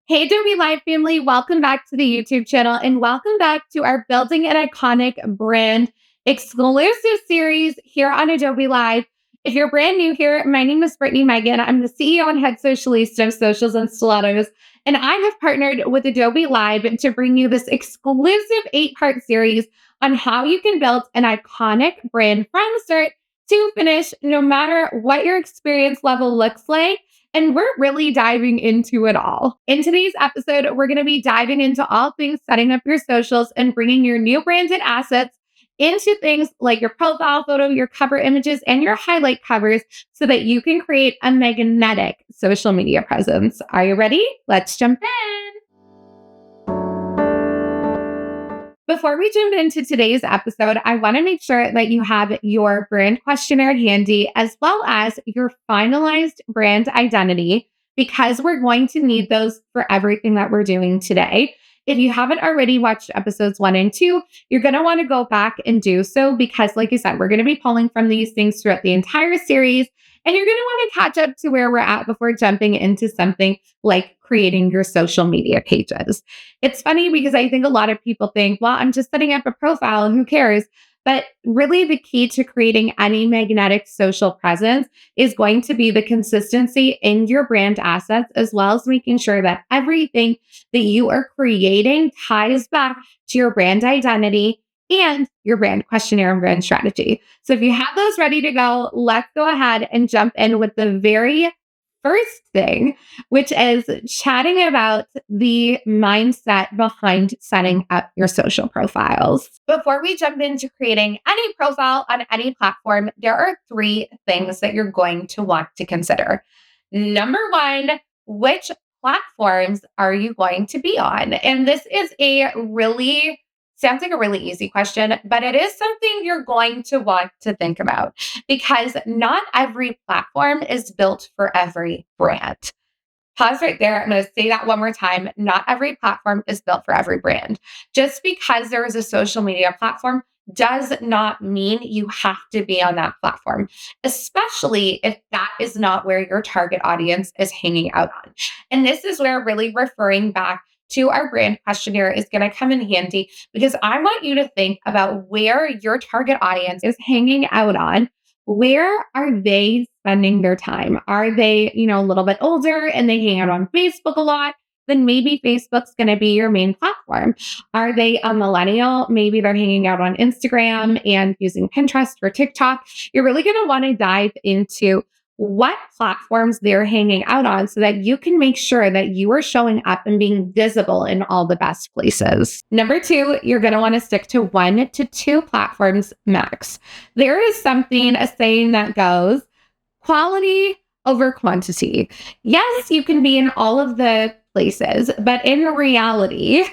Hey, Adobe Live family, welcome back to the YouTube channel and welcome back to our Building an Iconic Brand exclusive series here on Adobe Live. If you're brand new here, my name is Brittney Megann. I'm the CEO and head socialista of Socials and Stilettos, and I have partnered with Adobe Live to bring you this exclusive 8-part series on how you can build an iconic brand from start to finish, no matter what your experience level looks like. And we're really diving into it all. In today's episode, we're going to be diving into all things setting up your socials and bringing your new branded assets into things like your profile photo, your cover images, and your highlight covers so that you can create a magnetic social media presence. Are you ready? Let's jump in. Before we jump into today's episode, I want to make sure that you have your brand questionnaire handy as well as your finalized brand identity, because we're going to need those for everything that we're doing today. If you haven't already watched episodes 1 and 2, you're going to want to go back and do so because, like I said, we're going to be pulling from these things throughout the entire series. And you're going to want to catch up to where we're at before jumping into something like creating your social media pages. It's funny because I think a lot of people think, well, I'm just setting up a profile, who cares? But really the key to creating any magnetic social presence is going to be the consistency in your brand assets, as well as making sure that everything that you are creating ties back to your brand identity and your brand questionnaire and brand strategy. So if you have those ready to go, let's go ahead and jump in with the very first thing, which is chatting about the mindset behind setting up your social profiles. Before we jump into creating any profile on any platform, there are 3 things that you're going to want to consider. Number 1, which platforms are you going to be on? And this is sounds like a really easy question, but it is something you're going to want to think about because not every platform is built for every brand. Pause right there. I'm going to say that one more time. Not every platform is built for every brand. Just because there is a social media platform does not mean you have to be on that platform, especially if that is not where your target audience is hanging out on. And this is where really referring back to our brand questionnaire is going to come in handy, because I want you to think about where your target audience is hanging out on. Where are they spending their time? Are they, a little bit older and they hang out on Facebook a lot? Then maybe Facebook's going to be your main platform. Are they a millennial? Maybe they're hanging out on Instagram and using Pinterest or TikTok. You're really going to want to dive into what platforms they're hanging out on so that you can make sure that you are showing up and being visible in all the best places. Number 2, you're going to want to stick to 1 to 2 platforms max. There is a saying that goes, quality over quantity. Yes, you can be in all of the places, but in reality,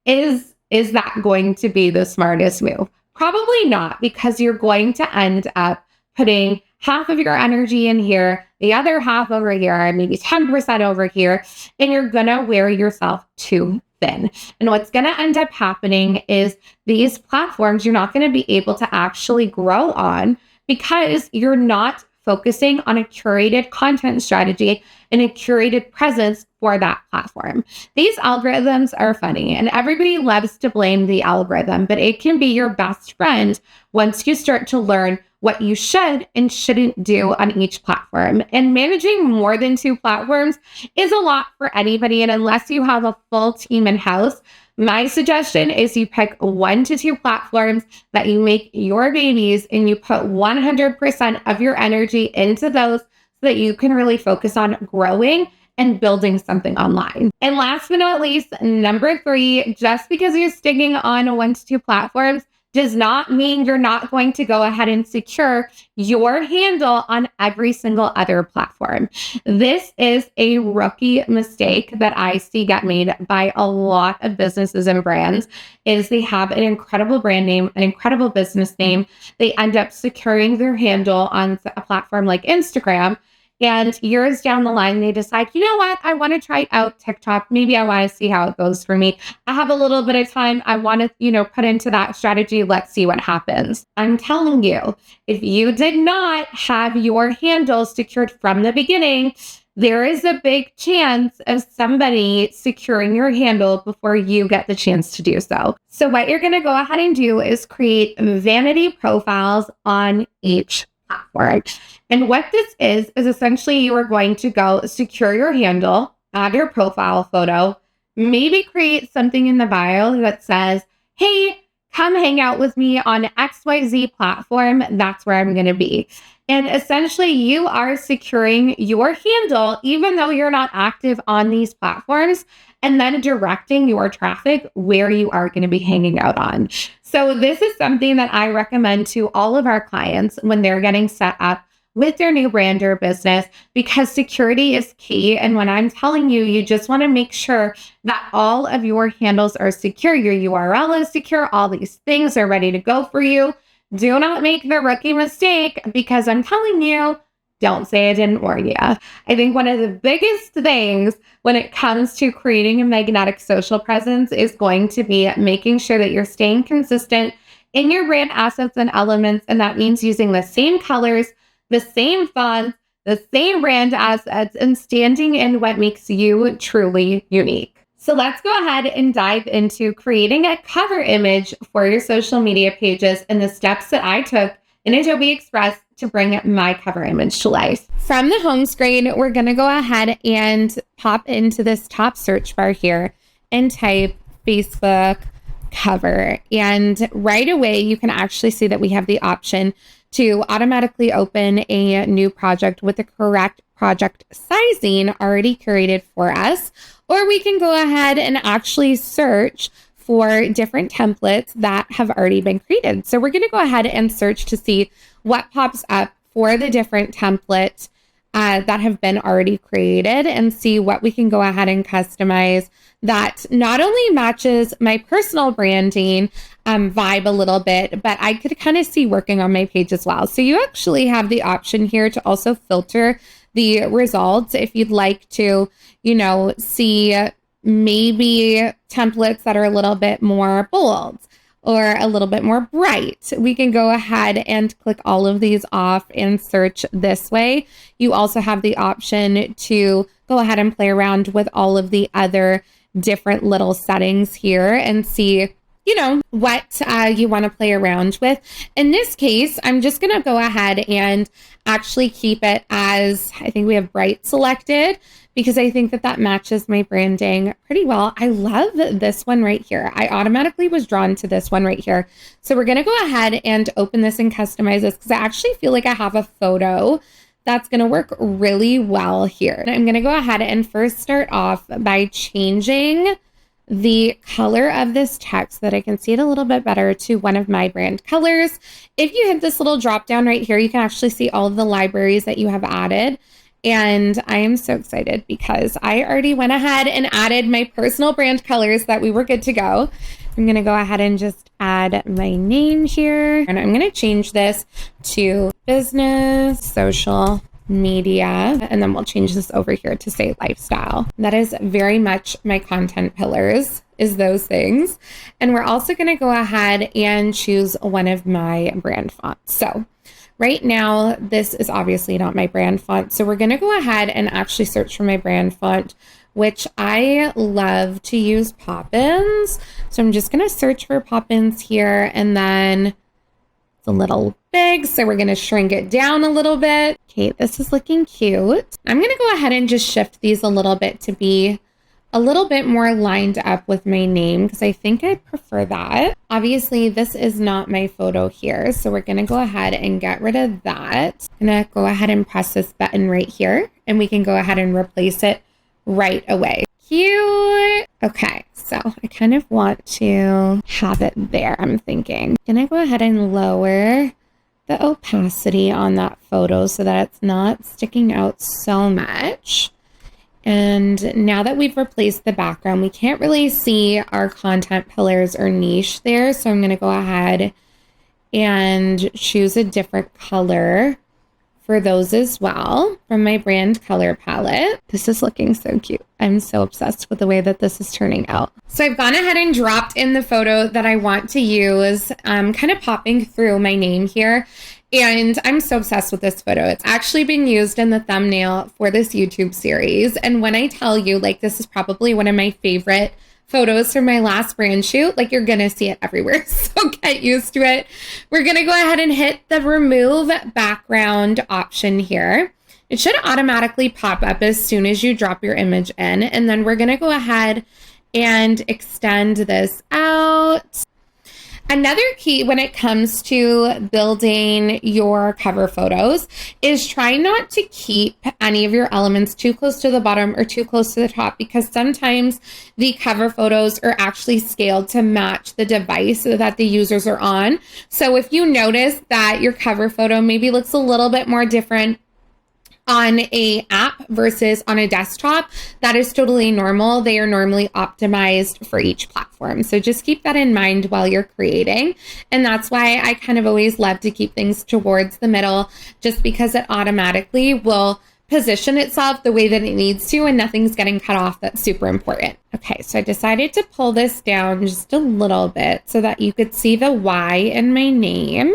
is that going to be the smartest move? Probably not, because you're going to end up putting half of your energy in here, the other half over here, maybe 10% over here, and you're going to wear yourself too thin. And what's going to end up happening is these platforms you're not going to be able to actually grow on because you're not focusing on a curated content strategy and a curated presence for that platform. These algorithms are funny and everybody loves to blame the algorithm, but it can be your best friend once you start to learn what you should and shouldn't do on each platform. And managing more than 2 platforms is a lot for anybody. And unless you have a full team in-house, my suggestion is you pick 1 to 2 platforms that you make your babies and you put 100% of your energy into those so that you can really focus on growing and building something online. And last but not least, number 3, just because you're sticking on 1 to 2 platforms does not mean you're not going to go ahead and secure your handle on every single other platform. This is a rookie mistake that I see get made by a lot of businesses and brands, is they have an incredible brand name, an incredible business name. They end up securing their handle on a platform like Instagram. And years down the line, they decide, you know what? I want to try out TikTok. Maybe I want to see how it goes for me. I have a little bit of time. I want to, put into that strategy. Let's see what happens. I'm telling you, if you did not have your handle secured from the beginning, there is a big chance of somebody securing your handle before you get the chance to do so. So what you're going to go ahead and do is create vanity profiles on each platform. And what this is essentially you are going to go secure your handle, add your profile photo, maybe create something in the bio that says, hey, come hang out with me on XYZ platform. That's where I'm going to be. And essentially, you are securing your handle, even though you're not active on these platforms, and then directing your traffic where you are going to be hanging out on. So this is something that I recommend to all of our clients when they're getting set up with their new brand or business, because security is key. And when I'm telling you, you just want to make sure that all of your handles are secure, your URL is secure, all these things are ready to go for you. Do not make the rookie mistake, because I'm telling you, don't say I didn't warn you. I think one of the biggest things when it comes to creating a magnetic social presence is going to be making sure that you're staying consistent in your brand assets and elements. And that means using the same colors, the same fonts, the same brand assets, and standing in what makes you truly unique. So let's go ahead and dive into creating a cover image for your social media pages and the steps that I took in Adobe Express to bring my cover image to life. From the home screen, we're going to go ahead and pop into this top search bar here and type Facebook cover. And right away, you can actually see that we have the option to automatically open a new project with the correct project sizing already curated for us. Or we can go ahead and actually search for different templates that have already been created. So we're going to go ahead and search to see what pops up for the different templates that have been already created, and see what we can go ahead and customize that not only matches my personal branding vibe a little bit, but I could kind of see working on my page as well. So you actually have the option here to also filter the results if you'd like to, see maybe templates that are a little bit more bold or a little bit more bright. We can go ahead and click all of these off and search this way. You also have the option to go ahead and play around with all of the other different little settings here and see what you want to play around with. In this case, I'm just going to go ahead and actually keep it as, I think we have bright selected, because I think that matches my branding pretty well. I love this one right here. I automatically was drawn to this one right here. So we're going to go ahead and open this and customize this, because I actually feel like I have a photo that's going to work really well here. And I'm going to go ahead and first start off by changing the color of this text so that I can see it a little bit better to one of my brand colors. If you hit this little drop down right here, you can actually see all of the libraries that you have added. And I am so excited because I already went ahead and added my personal brand colors that we were good to go. I'm going to go ahead and just add my name here. And I'm going to change this to business, social media, and then we'll change this over here to say lifestyle. That is very much my content pillars, is those things. And we're also going to go ahead and choose one of my brand fonts. So right now, this is obviously not my brand font. So we're going to go ahead and actually search for my brand font, which I love to use Poppins. So I'm just going to search for Poppins here, and then it's a little big, so we're going to shrink it down a little bit. Okay, this is looking cute. I'm going to go ahead and just shift these a little bit to be a little bit more lined up with my name, because I think I prefer that. Obviously, this is not my photo here, so we're going to go ahead and get rid of that. I'm going to go ahead and press this button right here, and we can go ahead and replace it right away. Cute. Okay, so I kind of want to have it there, I'm thinking. I'm going to go ahead and lower the opacity on that photo so that it's not sticking out so much. And now that we've replaced the background, we can't really see our content pillars or niche there. So I'm going to go ahead and choose a different color for those as well from my brand color palette. This is looking so cute. I'm so obsessed with the way that this is turning out. So I've gone ahead and dropped in the photo that I want to use, kind of popping through my name here. And I'm so obsessed with this photo. It's actually being used in the thumbnail for this YouTube series. And when I tell you, like, this is probably one of my favorite photos from my last brand shoot, like, you're gonna see it everywhere. So get used to it. We're gonna go ahead and hit the remove background option here. It should automatically pop up as soon as you drop your image in. And then we're gonna go ahead and extend this out. Another key when it comes to building your cover photos is try not to keep any of your elements too close to the bottom or too close to the top, because sometimes the cover photos are actually scaled to match the device that the users are on. So if you notice that your cover photo maybe looks a little bit more different on a app versus on a desktop, that is totally normal. They are normally optimized for each platform. So just keep that in mind while you're creating. And that's why I kind of always love to keep things towards the middle, just because it automatically will position itself the way that it needs to and nothing's getting cut off. That's super important. Okay, so I decided to pull this down just a little bit so that you could see the Y in my name.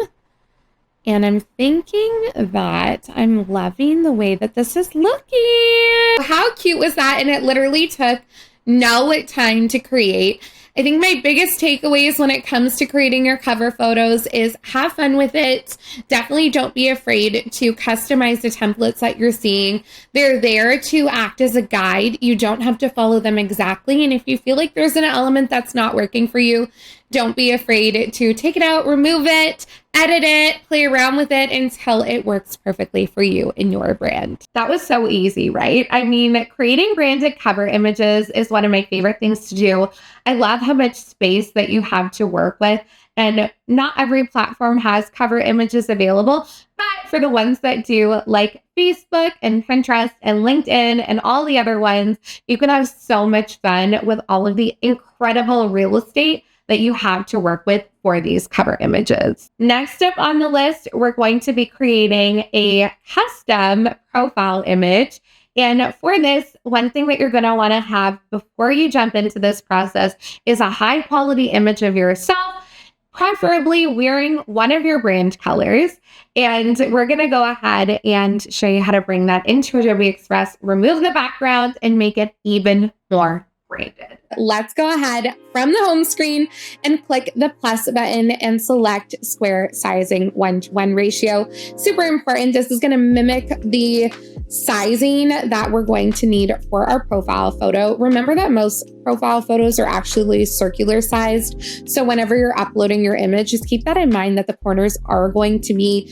And I'm thinking that I'm loving the way that this is looking. How cute was that? And it literally took no time to create. I think my biggest takeaways when it comes to creating your cover photos is have fun with it. Definitely don't be afraid to customize the templates that you're seeing. They're there to act as a guide. You don't have to follow them exactly. And if you feel like there's an element that's not working for you, don't be afraid to take it out, remove it, edit it, play around with it until it works perfectly for you and your brand. That was so easy, right? I mean, creating branded cover images is one of my favorite things to do. I love how much space that you have to work with. And not every platform has cover images available, but for the ones that do, like Facebook and Pinterest and LinkedIn and all the other ones, you can have so much fun with all of the incredible real estate that you have to work with for these cover images. Next up on the list, we're going to be creating a custom profile image. And for this, one thing that you're going to want to have before you jump into this process is a high quality image of yourself, preferably wearing one of your brand colors. And we're going to go ahead and show you how to bring that into Adobe Express, remove the background, and make it even more branded. Let's go ahead from the home screen and click the plus button and select square sizing 1:1 ratio. Super important. This is going to mimic the sizing that we're going to need for our profile photo. Remember that most profile photos are actually circular sized. So whenever you're uploading your image, just keep that in mind that the corners are going to be,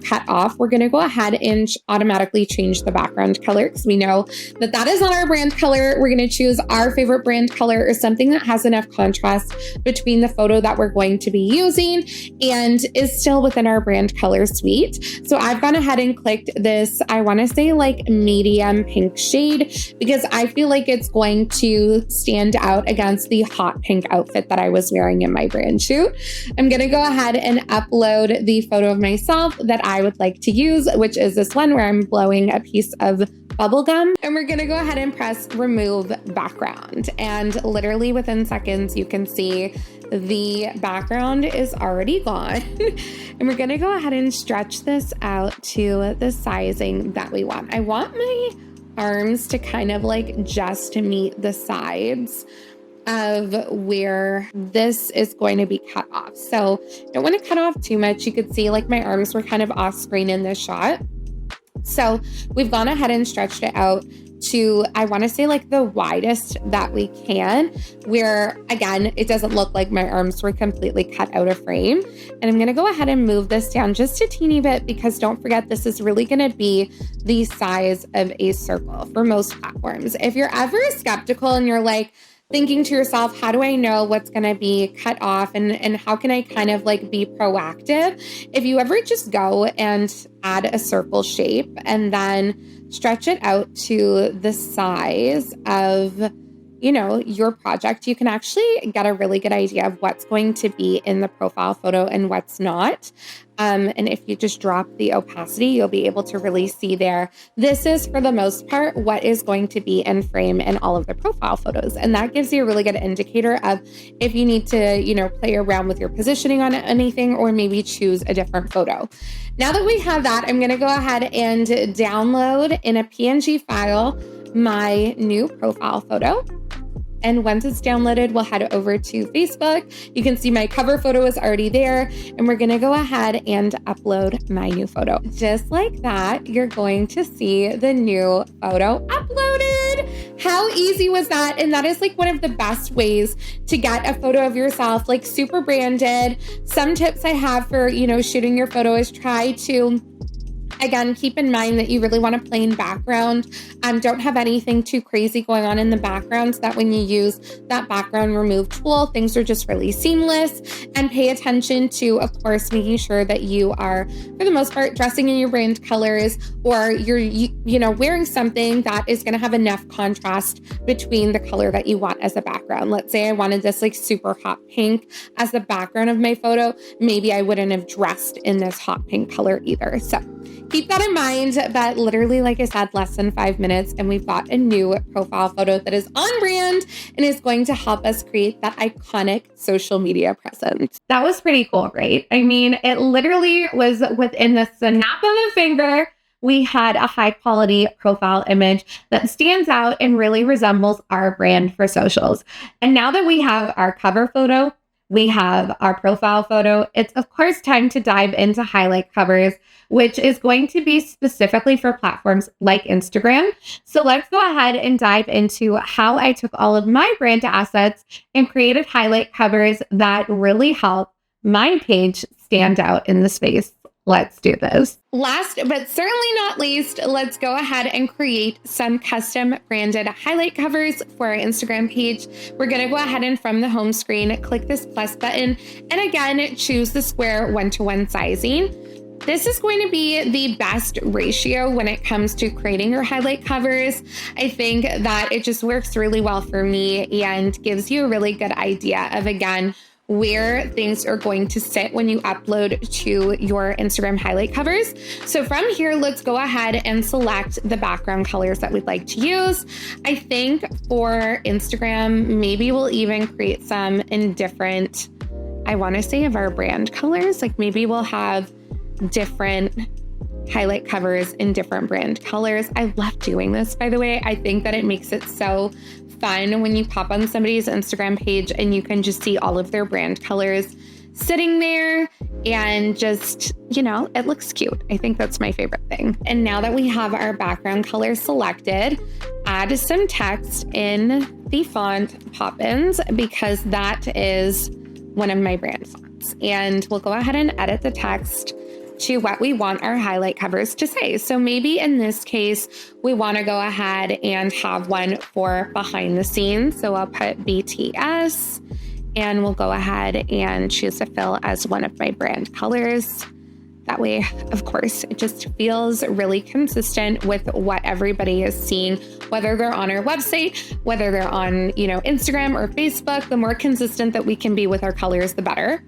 cut off. We're going to go ahead and automatically change the background color because we know that that is not our brand color. We're going to choose our favorite brand color or something that has enough contrast between the photo that we're going to be using and is still within our brand color suite. So I've gone ahead and clicked this, I want to say like medium pink shade, because I feel like it's going to stand out against the hot pink outfit that I was wearing in my brand shoot. I'm going to go ahead and upload the photo of myself that I would like to use, which is this one where I'm blowing a piece of bubble gum. And we're going to go ahead and press remove background. And literally within seconds, you can see the background is already gone. And we're going to go ahead and stretch this out to the sizing that we want. I want my arms to kind of like just meet the sides of where this is going to be cut off. So I don't want to cut off too much. You could see like my arms were kind of off screen in this shot. So we've gone ahead and stretched it out to, I want to say like the widest that we can, where again, it doesn't look like my arms were completely cut out of frame. And I'm going to go ahead and move this down just a teeny bit, because don't forget, this is really going to be the size of a circle for most platforms. If you're ever skeptical and you're like, thinking to yourself, how do I know what's going to be cut off and how can I kind of like be proactive? If you ever just go and add a circle shape and then stretch it out to the size of your project, you can actually get a really good idea of what's going to be in the profile photo and what's not. And if you just drop the opacity, you'll be able to really see there. This is, for the most part, what is going to be in frame in all of the profile photos. And that gives you a really good indicator of if you need to, play around with your positioning on anything or maybe choose a different photo. Now that we have that, I'm going to go ahead and download in a PNG file my new profile photo. And once it's downloaded, we'll head over to Facebook. You can see my cover photo is already there, and we're gonna go ahead and upload my new photo. Just like that, you're going to see the new photo uploaded. How easy was that? And that is like one of the best ways to get a photo of yourself, like super branded. Some tips I have for, shooting your photo is try to, again, keep in mind that you really want a plain background. Don't have anything too crazy going on in the background so that when you use that background remove tool, things are just really seamless. And pay attention to, of course, making sure that you are, for the most part, dressing in your brand colors, or you're, wearing something that is going to have enough contrast between the color that you want as a background. Let's say I wanted this like super hot pink as the background of my photo. Maybe I wouldn't have dressed in this hot pink color either. So keep that in mind. But literally, like I said, less than 5 minutes, and we've got a new profile photo that is on brand and is going to help us create that iconic social media presence. That was pretty cool, right? I mean, it literally was within the snap of a finger. We had a high quality profile image that stands out and really resembles our brand for socials. And now that we have our cover photo, we have our profile photo, it's of course time to dive into highlight covers, which is going to be specifically for platforms like Instagram. So let's go ahead and dive into how I took all of my brand assets and created highlight covers that really help my page stand out in the space. Let's do this. Last but certainly not least, let's go ahead and create some custom branded highlight covers for our Instagram page. We're going to go ahead and from the home screen, click this plus button, and again, choose the square 1-to-1 sizing. This is going to be the best ratio when it comes to creating your highlight covers. I think that it just works really well for me and gives you a really good idea of, again, where things are going to sit when you upload to your Instagram highlight covers. So from here, let's go ahead and select the background colors that we'd like to use. I think for Instagram, maybe we'll even create some in different, I want to say, of our brand colors. Like maybe we'll have different highlight covers in different brand colors. I love doing this, by the way. I think that it makes it so fun when you pop on somebody's Instagram page and you can just see all of their brand colors sitting there and just, it looks cute. I think that's my favorite thing. And now that we have our background color selected, add some text in the font Poppins because that is one of my brand fonts. And we'll go ahead and edit the text to what we want our highlight covers to say. So maybe in this case, we want to go ahead and have one for behind the scenes. So I'll put BTS and we'll go ahead and choose to fill as one of my brand colors. That way, of course, it just feels really consistent with what everybody is seeing, whether they're on our website, whether they're on, Instagram or Facebook. The more consistent that we can be with our colors, the better.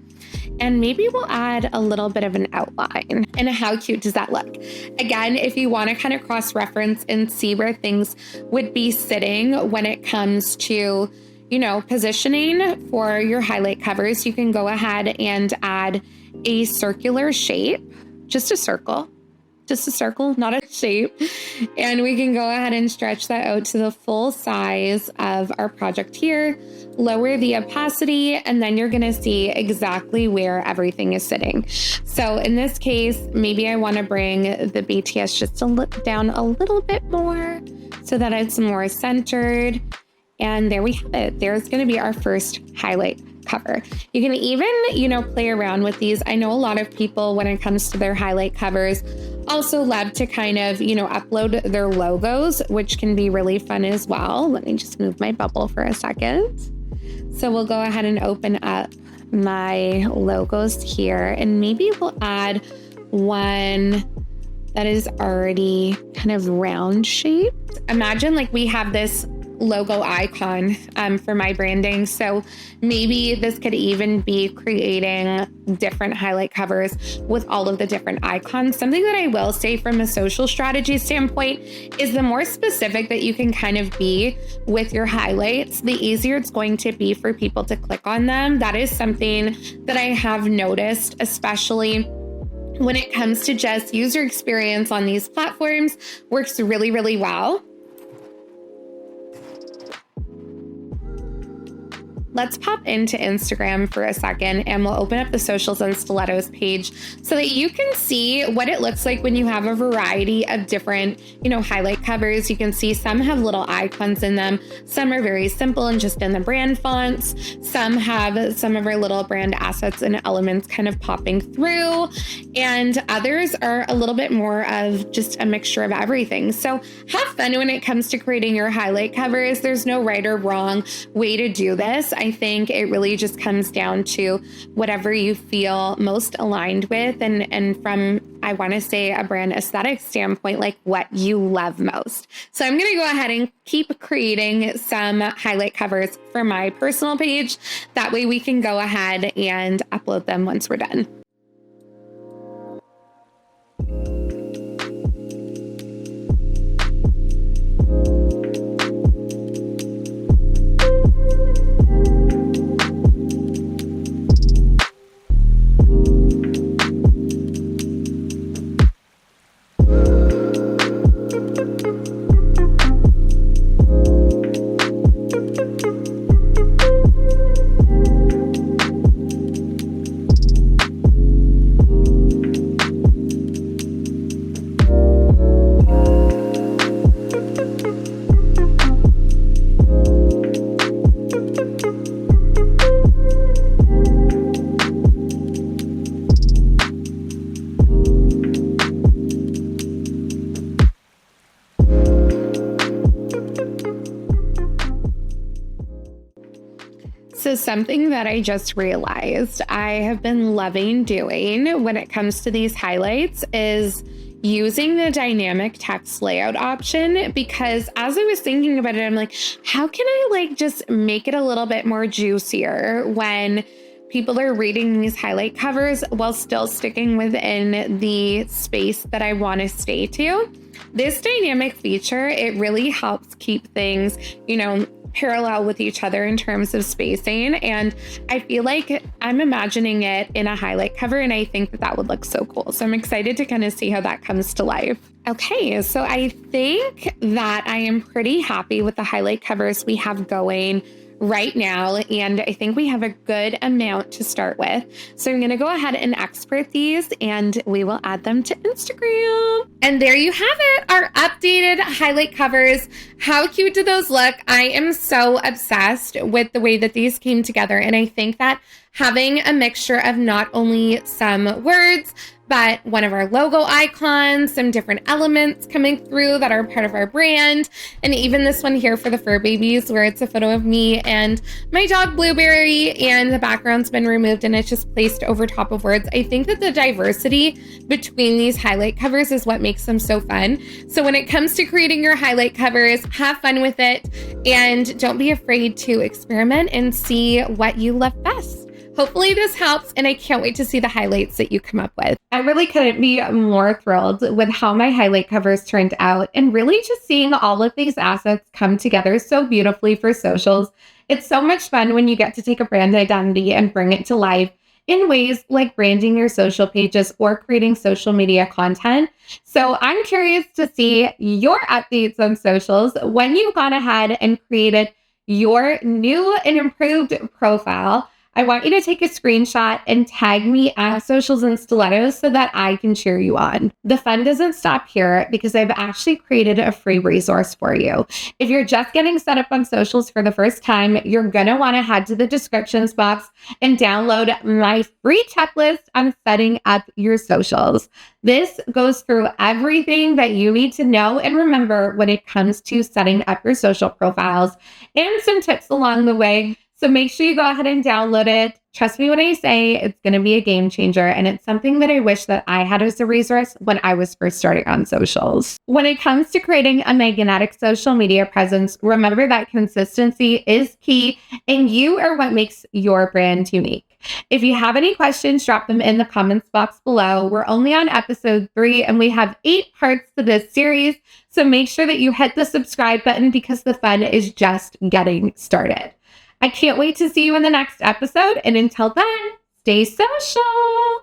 And maybe we'll add a little bit of an outline. And how cute does that look? Again, if you want to kind of cross-reference and see where things would be sitting when it comes to, positioning for your highlight covers, you can go ahead and add a circular shape, just a circle, not a shape. And we can go ahead and stretch that out to the full size of our project here, lower the opacity, and then you're going to see exactly where everything is sitting. So in this case, maybe I want to bring the BTS just down a little bit more so that it's more centered. And there we have it. There's going to be our first highlight cover. You can even, play around with these. I know a lot of people, when it comes to their highlight covers, also love to kind of, upload their logos, which can be really fun as well. Let me just move my bubble for a second. So we'll go ahead and open up my logos here, and maybe we'll add one that is already kind of round shaped. Imagine like we have this logo icon for my branding. So maybe this could even be creating different highlight covers with all of the different icons. Something that I will say from a social strategy standpoint is the more specific that you can kind of be with your highlights, the easier it's going to be for people to click on them. That is something that I have noticed, especially when it comes to just user experience on these platforms, works really, really well. Let's pop into Instagram for a second and we'll open up the Socials and Stilettos page so that you can see what it looks like when you have a variety of different, highlight covers. You can see some have little icons in them. Some are very simple and just in the brand fonts. Some have some of our little brand assets and elements kind of popping through. And others are a little bit more of just a mixture of everything. So have fun when it comes to creating your highlight covers. There's no right or wrong way to do this. I think it really just comes down to whatever you feel most aligned with and from, I want to say, a brand aesthetic standpoint, like what you love most. So I'm going to go ahead and keep creating some highlight covers for my personal page. That way we can go ahead and upload them once we're done. So something that I just realized I have been loving doing when it comes to these highlights is using the dynamic text layout option, because as I was thinking about it, I'm like, how can I just make it a little bit more juicier when people are reading these highlight covers while still sticking within the space that I want to stay to? This dynamic feature, it really helps keep things, parallel with each other in terms of spacing. And I feel like I'm imagining it in a highlight cover, and I think that would look so cool. So I'm excited to kind of see how that comes to life. Okay, so I think that I am pretty happy with the highlight covers we have going right now, and I think we have a good amount to start with. So I'm going to go ahead and export these and we will add them to Instagram. And there you have it, our updated highlight covers. How cute do those look? I am so obsessed with the way that these came together, and I think that having a mixture of not only some words, but one of our logo icons, some different elements coming through that are part of our brand, and even this one here for the fur babies where it's a photo of me and my dog Blueberry, and the background's been removed and it's just placed over top of words. I think that the diversity between these highlight covers is what makes them so fun. So when it comes to creating your highlight covers, have fun with it and don't be afraid to experiment and see what you love best. Hopefully this helps, and I can't wait to see the highlights that you come up with. I really couldn't be more thrilled with how my highlight covers turned out, and really just seeing all of these assets come together so beautifully for socials. It's so much fun when you get to take a brand identity and bring it to life in ways like branding your social pages or creating social media content. So I'm curious to see your updates on socials when you've gone ahead and created your new and improved profile. I want you to take a screenshot and tag me at Socials and Stilettos so that I can cheer you on. The fun doesn't stop here, because I've actually created a free resource for you. If you're just getting set up on socials for the first time, you're going to want to head to the descriptions box and download my free checklist on setting up your socials. This goes through everything that you need to know and remember when it comes to setting up your social profiles, and some tips along the way, So make sure you go ahead and download it. Trust me when I say it's going to be a game changer. And it's something that I wish that I had as a resource when I was first starting on socials. When it comes to creating a magnetic social media presence, remember that consistency is key and you are what makes your brand unique. If you have any questions, drop them in the comments box below. We're only on episode 3 and we have 8 parts to this series. So make sure that you hit the subscribe button because the fun is just getting started. I can't wait to see you in the next episode. And until then, stay social.